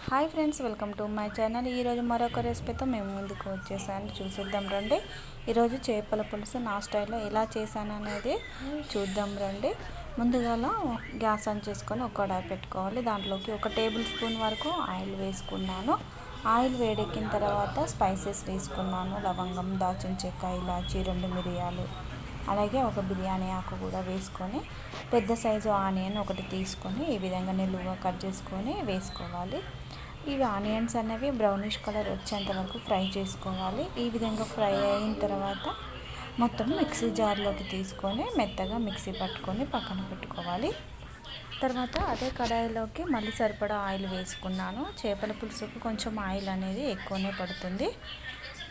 Hi friends, welcome to my channel. ఈరోజు మరొక రెసిపీతో మేము ముందుకు వచ్చేసాను. చూసిద్దాం రండి. ఈరోజు చేపల పులుసు నా స్టైల్లో ఎలా చేశాను అనేది చూద్దాం రండి. ముందుగా గ్యాస్ ఆన్ చేసుకొని ఒక కడాయి పెట్టుకోవాలి. దాంట్లోకి 1 టేబుల్ స్పూన్ వరకు ఆయిల్ వేసుకున్నాను. ఆయిల్ వేడెక్కిన తర్వాత స్పైసెస్ వేసుకున్నాను. లవంగం, దాల్చిన చెక్క, ఇలాచి, 2 మిరియాలు, అలాగే ఒక బిర్యానీ ఆకు కూడా వేసుకొని, పెద్ద సైజు ఆనియన్ ఒకటి తీసుకొని ఈ విధంగా నిలువుగా కట్ చేసుకొని వేసుకోవాలి. ఇవి ఆనియన్స్ అనేవి బ్రౌనిష్ కలర్ వచ్చేంత వరకు ఫ్రై చేసుకోవాలి. ఈ విధంగా ఫ్రై అయిన తర్వాత మొత్తం మిక్సీ జార్లోకి తీసుకొని మెత్తగా మిక్సీ పట్టుకొని పక్కన పెట్టుకోవాలి. తర్వాత అదే కడాయిలోకి మళ్ళీ సరిపడా ఆయిల్ వేసుకున్నాను. చేపల పులుసుకు కొంచెం ఆయిల్ అనేది ఎక్కువనే పడుతుంది.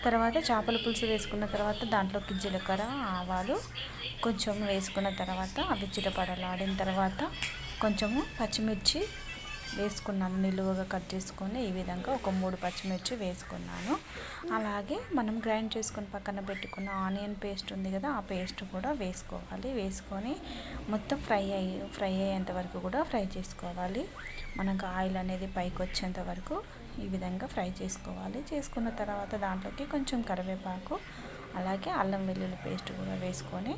తర్వాత చేపల పులుసు వేసుకున్న తర్వాత దాంట్లోకి జీలకర్ర, ఆవాలు కొంచెం వేసుకున్న తర్వాత అవి చిటపటలాడిన తర్వాత కొంచెము పచ్చిమిర్చి వేసుకున్నాను. నిలువుగా కట్ చేసుకొని ఈ విధంగా ఒక 3 పచ్చిమిర్చి వేసుకున్నాను. అలాగే మనం గ్రైండ్ చేసుకొని పక్కన పెట్టుకున్న ఆనియన్ పేస్ట్ ఉంది కదా, ఆ పేస్ట్ కూడా వేసుకోవాలి. వేసుకొని మొత్తం ఫ్రై అయ్యేంత వరకు కూడా ఫ్రై చేసుకోవాలి. మనకు ఆయిల్ అనేది పైకి వచ్చేంత వరకు ఈ విధంగా ఫ్రై చేసుకోవాలి. చేసుకున్న తర్వాత దాంట్లోకి కొంచెం కరివేపాకు, అలాగే అల్లం వెల్లుల్లి పేస్ట్ కూడా వేసుకొని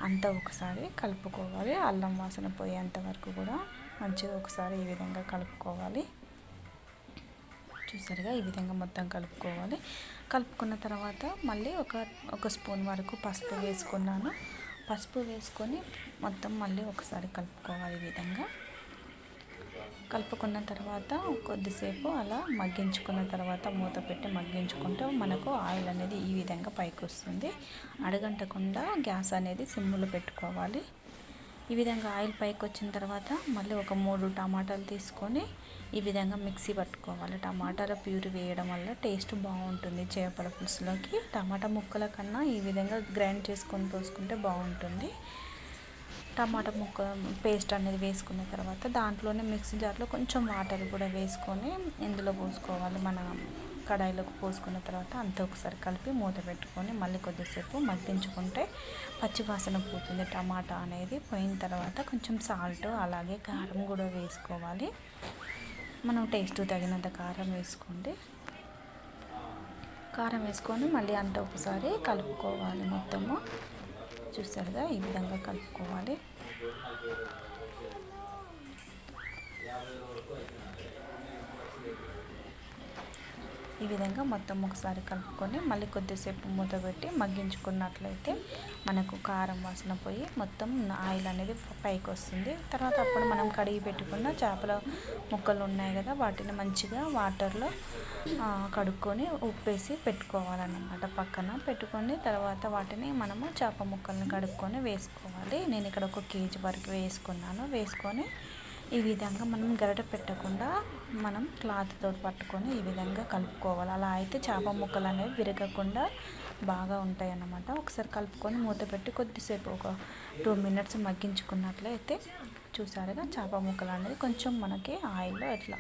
అంతా ఒకసారి కలుపుకోవాలి. అల్లం వాసన పోయేంత వరకు కూడా మంచిగా ఒకసారి ఈ విధంగా కలుపుకోవాలి. చూసారుగా, ఈ విధంగా మొత్తం కలుపుకోవాలి. కలుపుకున్న తర్వాత మళ్ళీ ఒక స్పూన్ వరకు పసుపు వేసుకున్నాను. పసుపు వేసుకొని మొత్తం మళ్ళీ ఒకసారి కలుపుకోవాలి. ఈ విధంగా కలుపుకున్న తర్వాత కొద్దిసేపు అలా మగ్గించుకున్న తర్వాత మూత పెట్టి మగ్గించుకుంటే మనకు ఆయిల్ అనేది ఈ విధంగా పైకి వస్తుంది. అడగంటకుండా గ్యాస్ అనేది సిమ్లో పెట్టుకోవాలి. ఈ విధంగా ఆయిల్ పైకి వచ్చిన తర్వాత మళ్ళీ ఒక 3 టమాటాలు తీసుకొని ఈ విధంగా మిక్సీ పట్టుకోవాలి. టమాటాల ప్యూరీ వేయడం వల్ల టేస్ట్ బాగుంటుంది. చేపల పులుసులోకి టమాటా ముక్కల కన్నా ఈ విధంగా గ్రైండ్ చేసుకొని పోసుకుంటే బాగుంటుంది. టమాటా ముక్క పేస్ట్ అనేది వేసుకున్న తర్వాత దాంట్లోనే మిక్సీ జార్లో కొంచెం వాటర్ కూడా వేసుకొని ఇందులో పోసుకోవాలి. మన కడాయిలోకి పోసుకున్న తర్వాత అంతా ఒకసారి కలిపి మూత పెట్టుకొని మళ్ళీ కొద్దిసేపు మగ్గించుకుంటే పచ్చివాసన పోతుంది. టమాటా అనేది పోయిన తర్వాత కొంచెం సాల్ట్, అలాగే కారం కూడా వేసుకోవాలి. మనం టేస్ట్ తగినంత కారం వేసుకోండి. కారం వేసుకొని మళ్ళీ అంతా ఒకసారి కలుపుకోవాలి. మొత్తము చూసారుగా, ఈ విధంగా కలుపుకోవాలి. ఈ విధంగా మొత్తం ఒకసారి కలుపుకొని మళ్ళీ కొద్దిసేపు మూత పెట్టి మగ్గించుకున్నట్లయితే మనకు కారం వాసన పోయి మొత్తం ఆయిల్ అనేది పైకి వస్తుంది. తర్వాత అప్పుడు మనం కడిగి పెట్టుకున్న చేపల ముక్కలు ఉన్నాయి కదా, వాటిని మంచిగా వాటర్లో కడుక్కొని ఉప్పేసి పెట్టుకోవాలన్నమాట. పక్కన పెట్టుకొని తర్వాత వాటిని మనము చేప ముక్కల్ని కడుక్కొని వేసుకోవాలి. నేను ఇక్కడ 1 కేజీ వరకు వేసుకున్నాను. వేసుకొని ఈ విధంగా మనం గరిట పెట్టకుండా మనం క్లాత్తో పట్టుకొని ఈ విధంగా కలుపుకోవాలి. అలా అయితే చేప ముక్కలు అనేవి విరగకుండా బాగా ఉంటాయి అన్నమాట. ఒకసారి కలుపుకొని మూత పెట్టి కొద్దిసేపు ఒక 2 మినిట్స్ మగ్గించుకున్నట్లయితే చూసారుగా, చేప ముక్కలు అనేది కొంచెం మనకి ఆయిల్లో ఇట్లా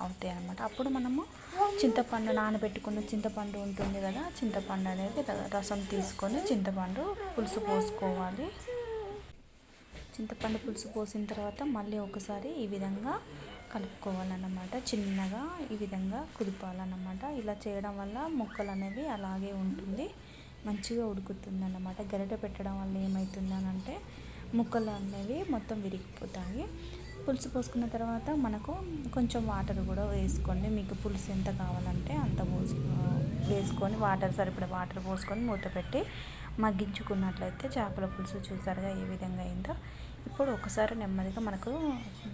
అవుతాయి అన్నమాట. అప్పుడు మనము చింతపండు, నానబెట్టుకున్న చింతపండు ఉంటుంది కదా, చింతపండు అనేది రసం తీసుకొని చింతపండు పులుసు పోసుకోవాలి. చింతపండు పులుసు పోసిన తర్వాత మళ్ళీ ఒకసారి ఈ విధంగా కలుపుకోవాలన్నమాట. చిన్నగా ఈ విధంగా కుదిపాలన్నమాట. ఇలా చేయడం వల్ల ముక్కలు అనేవి అలాగే ఉంటుంది, మంచిగా ఉడుకుతుంది అన్నమాట. గరిటె పెట్టడం వల్ల ఏమవుతుందనంటే ముక్కలు అనేవి మొత్తం విరిగిపోతాయి. పులుసు పోసుకున్న తర్వాత మనకు కొంచెం వాటర్ కూడా వేసుకోండి. మీకు పులుసు ఎంత కావాలంటే అంత వేసుకొని సరిపడా వాటర్ పోసుకొని మూత పెట్టి మగ్గించుకున్నట్లయితే చేపల పులుసు చూసారుగా ఏ విధంగా అయిందో. ఇప్పుడు ఒకసారి నెమ్మదిగా మనకు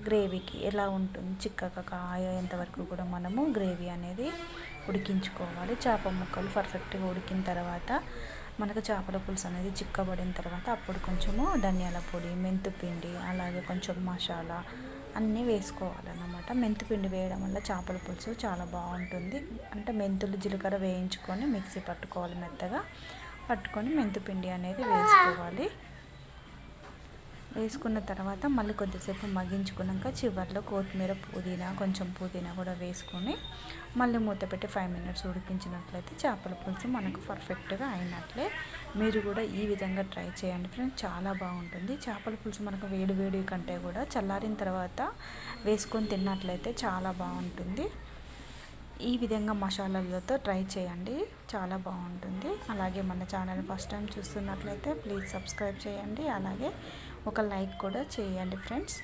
గ్రేవీకి ఎలా ఉంటుంది, చిక్కగా కాయేంత వరకు కూడా మనము గ్రేవీ అనేది ఉడికించుకోవాలి. చేప ముక్కలు పర్ఫెక్ట్గా ఉడికిన తర్వాత మనకు చేపల పులుసు అనేది చిక్కబడిన తర్వాత అప్పుడు కొంచెము ధనియాల పొడి, మెంతిపిండి, అలాగే కొంచెం మసాలా అన్నీ వేసుకోవాలన్నమాట. మెంతిపిండి వేయడం వల్ల చేపల పులుసు చాలా బాగుంటుంది. అంటే మెంతులు, జీలకర్ర వేయించుకొని మిక్సీ పట్టుకోవాలి. మెత్తగా పట్టుకొని మెంతిపిండి అనేది వేసుకోవాలి. వేసుకున్న తర్వాత మళ్ళీ కొద్దిసేపు మగ్గించుకున్నాక చివరిలో కొత్తిమీర, కొంచెం పుదీనా కూడా వేసుకొని మళ్ళీ మూత పెట్టి 5 మినిట్స్ ఉడికించినట్లయితే చేపల పులుసు మనకు పర్ఫెక్ట్గా అయినట్లే. మీరు కూడా ఈ విధంగా ట్రై చేయండి ఫ్రెండ్స్, చాలా బాగుంటుంది. చేపల పులుసు మనకు వేడి కంటే కూడా చల్లారిన తర్వాత వేసుకొని తిన్నట్లయితే చాలా బాగుంటుంది. ఈ విధంగా మసాలాలతో ట్రై చేయండి, చాలా బాగుంటుంది. అలాగే మన ఛానల్ ఫస్ట్ టైం చూస్తున్నట్లయితే ప్లీజ్ సబ్స్క్రైబ్ చేయండి, అలాగే ఒక లైక్ కూడా చేయండి ఫ్రెండ్స్.